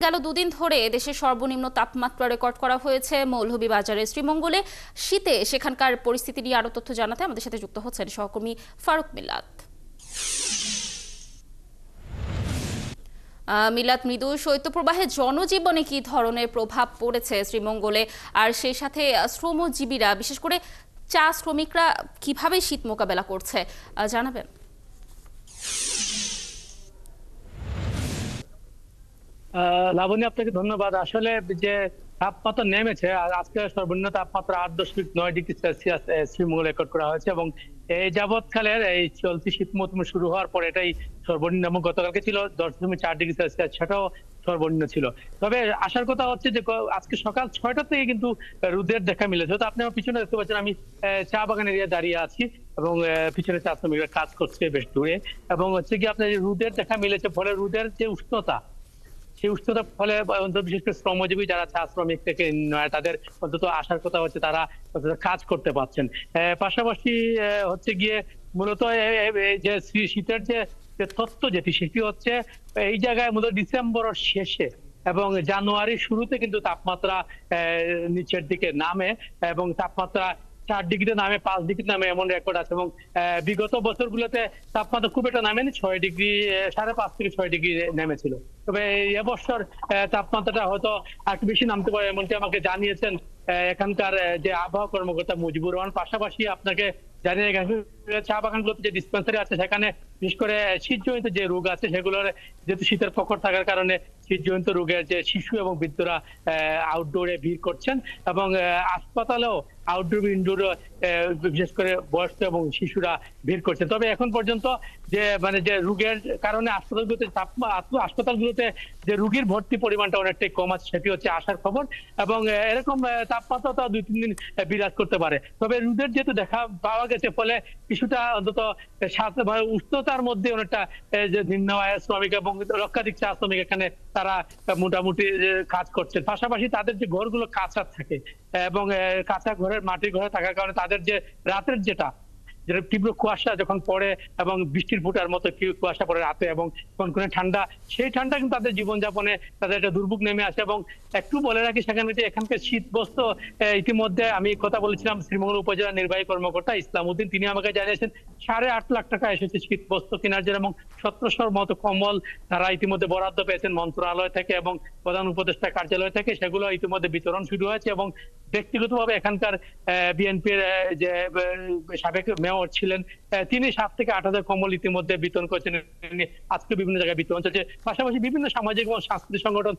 গেল দুদিন ধরে দেশের সর্বনিম্ন তাপমাত্রা রেকর্ড করা হয়েছে মৌলভীবাজারের শ্রীমঙ্গলে। শীতে সেখানকার পরিস্থিতি নিয়ে আরো তথ্য জানাতে আমাদের সাথে যুক্ত হচ্ছেন সহকর্মী ফারুক মিল্লাত। মিলাত, মৃদু শৈত্যপ্রবাহে জনজীবনে কি ধরনের প্রভাব পড়েছে শ্রীমঙ্গলে, আর সেই সাথে শ্রমজীবীরা বিশেষ করে চা শ্রমিকরা কিভাবে শীত মোকাবেলা করছে জানাবেন? লাবণী, আপনাকে ধন্যবাদ। আসলে যে তাপমাত্রা নেমেছে, আর আজকে সর্বনিম্ন তাপমাত্রা 8.9 ডিগ্রি সেলসিয়াস শ্রীমঙ্গলে রেকর্ড করা হয়েছে এবং এই যাবৎকালের এই চলতি শীত মৌসুম শুরু হওয়ার পর এটাই সর্বনিম্ন। এবং গতকালকে ছিল 10.4 ডিগ্রি সেলসিয়াস, সেটাও সর্বনিম্ন ছিল। তবে আসার কথা হচ্ছে যে আজকে সকাল 6টা থেকে কিন্তু রোদের দেখা মিলেছে। তো আপনি আমার পিছনে দেখতে পাচ্ছেন, আমি চা বাগান এরিয়া দাঁড়িয়ে আছি এবং পিছনে চা শ্রমিকরা কাজ করছে বেশ দূরে। এবং হচ্ছে কি আপনার রোদের দেখা মিলেছে, ফলে রোদের যে উষ্ণতা, সেই উষ্ণতার ফলে বিশেষ করে শ্রমজীবী যারা চা শ্রমিক থেকে তাদের অন্তত আসার কথা হচ্ছে তারা কাজ করতে পারছেন। পাশাপাশি হচ্ছে গিয়ে মূলত যে শীতের যে তথ্য যেটি, সেটি হচ্ছে এই জায়গায় মূলত ডিসেম্বরের শেষে এবং জানুয়ারির শুরুতে কিন্তু তাপমাত্রা নিচের দিকে নামে এবং তাপমাত্রা 4 ডিগ্রিতে নামে, 5 ডিগ্রি নামে, এমন রেকর্ড আছে। এবং বিগত বছরগুলোতে তাপমাত্রা খুব একটা নামেনি, 6 ডিগ্রি, 5.5 থেকে 6 ডিগ্রি নেমেছিল। তবে এবছর তাপমাত্রাটা হয়তো একটু বেশি নামতে পারে, এমনকি আমাকে জানিয়েছেন এখানকার যে আবহাওয়া কর্মকর্তা মুজিবুর রহমান। পাশাপাশি আপনাকে জানিয়ে গেছে চা বাগানগুলোতে যে ডিসপেন্সারি আছে সেখানে বিশেষ করে শীতজনিত যে রোগ আছে সেগুলোর, যেহেতু শীতের প্রখর থাকার কারণে শীতজনিত রোগের যে শিশু এবং বৃদ্ধরা আউটডোরে ভিড় করছেন এবং হাসপাতালেও আউটডোর ইনডোর বিশেষ করে বয়স্ক এবং শিশুরা ভিড় করছে। তবে এখন পর্যন্ত যে যে রোগের কারণে হাসপাতালগুলোতে যে রোগীর ভর্তি পরিমাণটা অনেকটাই কম আছে, সেটি হচ্ছে আশার খবর। এবং এরকম তাপমাত্রা তো 2-3 দিন বিরাজ করতে পারে। তবে রোদের যেহেতু দেখা পাওয়া গেছে, ফলে কিছুটা অন্তত উষ্ণতার মধ্যে অনেকটা যে নিম্ন আয়ের শ্রমিক এবং লক্ষাধিক চা শ্রমিক এখানে তারা মোটামুটি কাজ করছেন। পাশাপাশি তাদের যে ঘরগুলো কাঁচা থাকে এবং কাঁচা ঘরের মাটির ঘরে থাকার কারণে তাদের যে রাতের যেটা তীব্র কুয়াশা যখন পড়ে এবং বৃষ্টির ফোঁটার মতো কুয়াশা পড়ে রাতে এবং কনকনে ঠান্ডা, সেই ঠান্ডা কিন্তু তাদের জীবনযাপনে তাদের একটা দুর্ভোগ নেমে আসে। এবং একটু বলে রাখি সেখানে যে এখানকার শীতবস্ত্র, ইতিমধ্যে আমি কথা বলেছিলাম শ্রীমঙ্গল উপজেলা নির্বাহী কর্মকর্তা ইসলাম উদ্দিন, তিনি আমাকে জানিয়েছেন 8.5 লাখ টাকা এসেছে শীতবস্ত্র কেনার জন্য এবং 1700 মতো কম্বল তারা ইতিমধ্যে বরাদ্দ পেয়েছেন মন্ত্রণালয় থেকে এবং প্রধান উপদেষ্টা কার্যালয় থেকে। সেগুলো ইতিমধ্যে বিতরণ শুরু হয়েছে এবং ব্যক্তিগতভাবে এখানকার বিএনপির যে সাবেক মেয়র ছিলেন, তিনি 7 থেকে 8 হাজার কম্বল ইতিমধ্যে বিতরণ করেছেন। আজকে বিভিন্ন জায়গায় বিতরণ চলছে। পাশাপাশি বিভিন্ন সামাজিক এবং সাংস্কৃতিক সংগঠন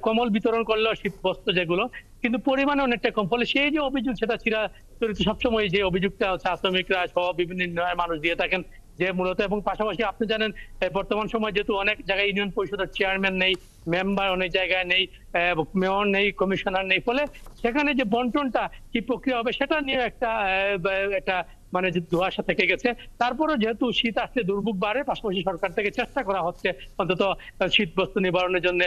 কম্বল বিতরণ করলেও শীতবস্ত্র যেগুলো কিন্তু পরিমাণে অনেকটা কম। ফলে সেই যে অভিযোগ, সেটা চিরাচরিত সবসময় যে অভিযোগটা চা শ্রমিকরা সহ বিভিন্ন মানুষ দিয়ে থাকেন যে মূলত। এবং পাশাপাশি আপনি জানেন বর্তমান সময় যেহেতু অনেক জায়গায় ইউনিয়ন পরিষদের চেয়ারম্যান নেই, মেম্বার অনেক জায়গায় নেই, মেয়র নেই, কমিশনার নেই, ফলে সেখানে যে বন্টনটা কি প্রক্রিয়া হবে সেটা নিয়ে একটা যে ধোঁয়াশা থেকে গেছে। তারপরেও যেহেতু শীত আসলে দুর্ভোগ বাড়ে, পাশাপাশি সরকার থেকে চেষ্টা করা হচ্ছে অন্তত শীতবস্ত্র নিবারণের জন্য,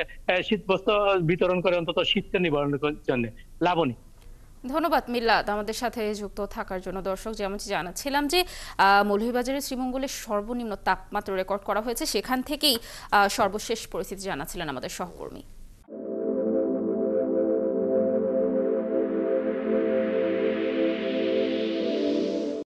শীতবস্ত্র বিতরণ করে অন্তত শীতটা নিবারণের জন্য। লাবণী, ধন্যবাদ মিল্লাত আমাদের সাথে যুক্ত থাকার জন্য। দর্শক, যেমন জানাচ্ছিলাম যে মৌলভীবাজারের শ্রীমঙ্গলের সর্বনিম্ন তাপমাত্রা রেকর্ড করা হয়েছে, সেখান থেকেই সর্বশেষ পরিস্থিতি জানাচ্ছিলেন আমাদের সহকর্মী।